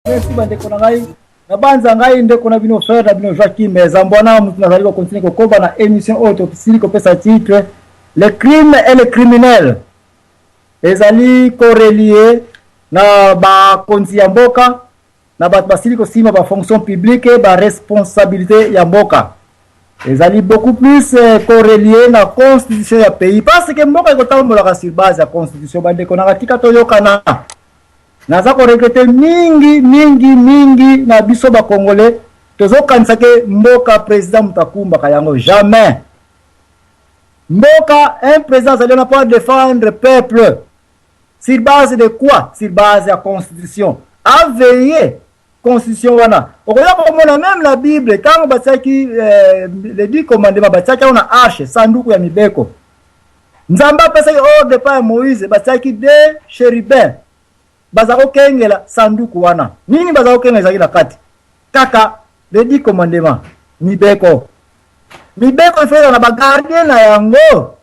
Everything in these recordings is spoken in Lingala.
Merci bandeko na ngai. Na banza ngai ndeko na bino frère na bino Joachim Mezambwana mutu na zali ko continue ko koba na émission auto kisili ko pesa titre le crime et le criminel. Ezali correlié na ba konzi ya mboka na ba basili ko sima ba fonction publique ba responsabilité ya mboka. Ezali beaucoup plus correlié na constitution ya pays parce que mboka iko tambola sur base ya constitution bandeko na katika toyokana. Naza ko regrete mingi na biso ba congolais tozo kanisa ke mboka président Mutakumba kayango jamais. Mboka un président ça ne pas défendre peuple sur base de quoi? Sur base de la constitution. A veiller constitution wana. Okoya ko mona même la Bible quand basaki les 10 commandements basaki on a arche sanduku ya mibeko. Nzamba pesa ordre pa Moïse basaki de chérubins. Bazako kengela sanduku wana. Nini bazako kengela kila kati? Kaka les 10 commandements mibeko. Mibeko ifeza na bagardien na yango.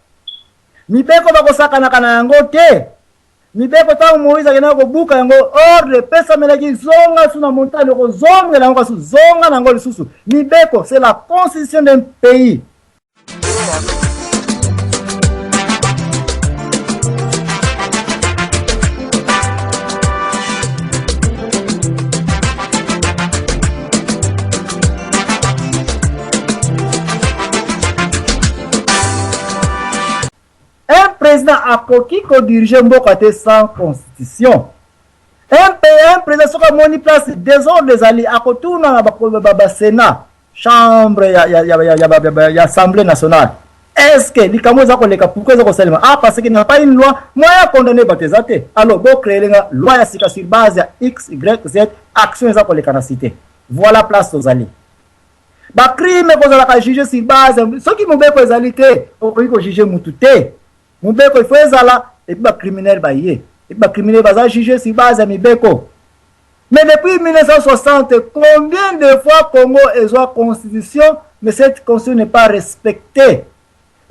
Mibeko bakosaka na kana yango te. Mibeko tangu Moïse akena ko buka yango ordre pesa melaki zonga suna montagne ko zonga na ngo zonga na ngo lisusu. Mibeko c'est la constitution d'un pays. Président a koki ko diriger mboka te sans constitution. Un président soka moni place désordre des alliés a kotuna na ba Sénat, chambre ya assemblée nationale. Est-ce que likamo za ko leka pourquoi za ko salima? Ah parce qu'il n'y a pas une loi moyen condamner batezate. Alors go créer la loi ya sika sur base ya X Y Z action za ko leka na cité. Voilà place aux alliés. Ba crime ko za la juger sur base ce qui mobeko ezalité o ko juger mutu te. Mubeko il faut ezala et puis ba criminel ba yé et puis ba criminel ba juger sur base ya mibeko. Mais depuis 1960 combien de fois Congo est la constitution mais cette constitution n'est pas respectée.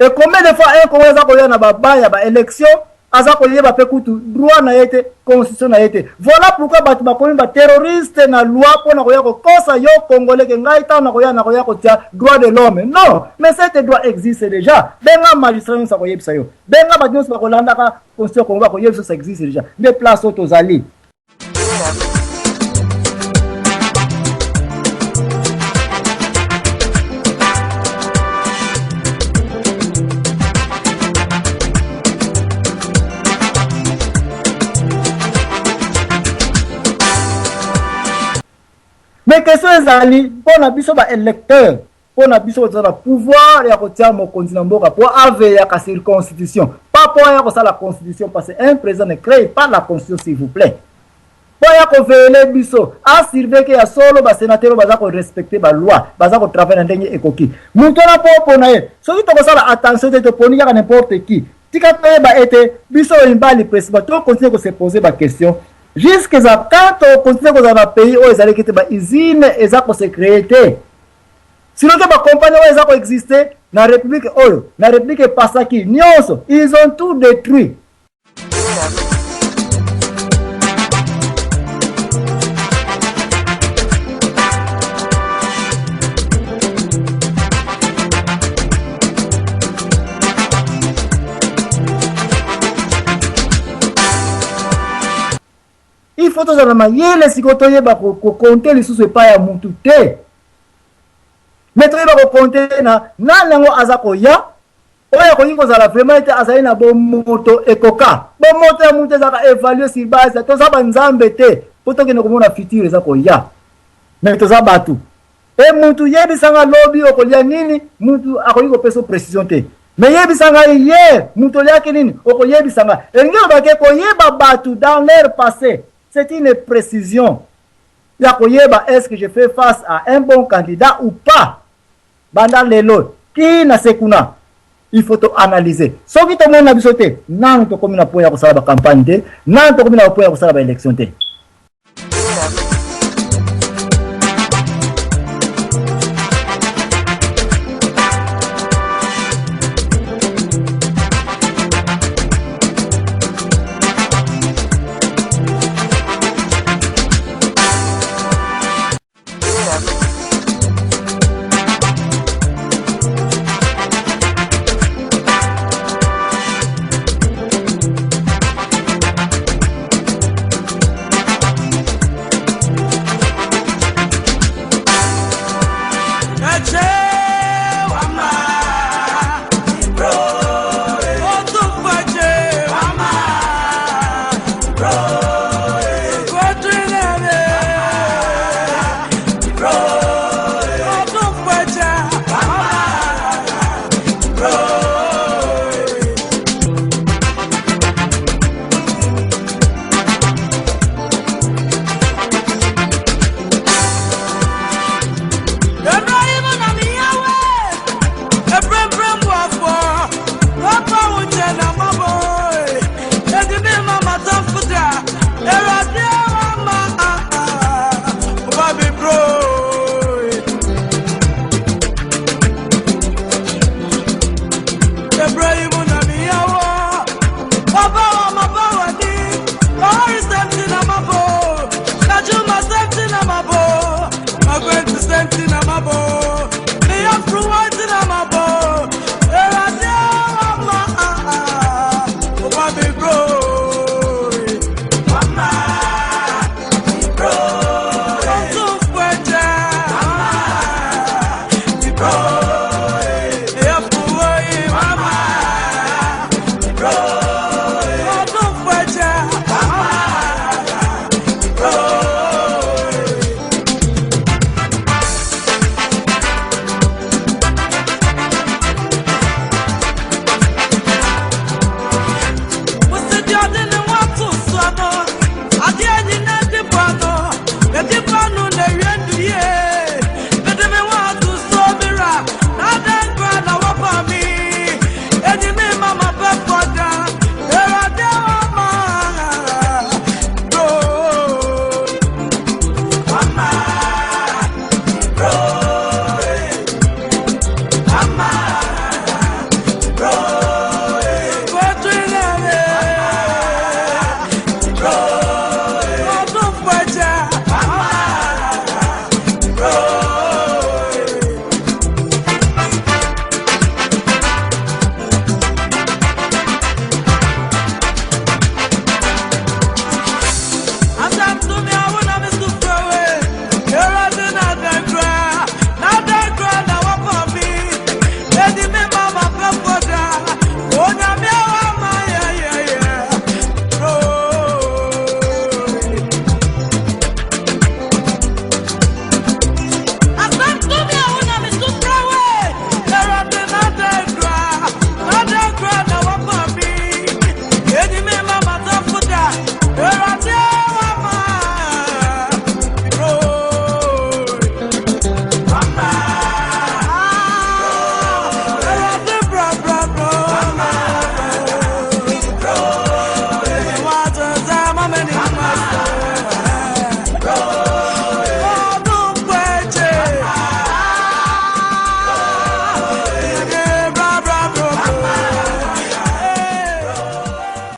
Et combien de fois un Congo za ko yana ba ba ya ba élection aza ko yeba pe kutu droit na yete constitution na yete. Voilà pourquoi batu ba komi ba terroriste na loi pona ko ya ko kosa yo congolais ke ngai ta na ko ya ko tia droit de l'homme. Non, mais cet droit existe déjà. Benga magistrat sa ko yebisa yo. Benga ba nyonso ba ko landa ka constitution ko ba ko yebisa ça existe déjà. Des places aux alliés. Mais question ezali pour na biso ba électeur pour na biso za pouvoir ya kotia mo continent mboka pour aveiller à la constitution pas pour ya ko la constitution parce que un président ne crée pas la constitution s'il vous plaît pour ya ko veiller biso a surveiller que ya solo ba sénateur baza ko respecter ba loi baza ko travailler ndenge ekoki muto na popo na ye so ki to ko sala attention te poni ya n'importe qui tika pe ba ete biso imbali président to continuer ko se poser ba question. Jusqu'à quand on continue dans un pays où ils allaient quitter les usines et ça pour se créer. Sinon, que les compagnies où ils ont existé, dans la République, la République Passaki, ils ont tout détruit. Il faut que les sikotoye ba ko compter les sous pas ya mutu te. Mais to ba ko compter na nango azako ya. Oya ko yingo za la vraiment te azali na bo moto ekoka. Bo moto ya mutu za ka évaluer sur base to za ba nzambe te. Poto ke no komona futur ezako ya. Mais to za batu. E mutu yebi sanga lobby okolia nini mutu akoyiko peso précision te. Mais yebi sanga ye mutu yake nini okoyebi sanga. Engelo ba ke ko yeba batu dans leur passé. C'est une précision. Est-ce que je fais face à un bon candidat ou pas? Bandar lelo, qui na sekuna? Il faut analyser. Ce qui te montre na bisote, nan to komina po ya ko sala ba campagne te, nan to komina po ya ko sala ba élection te.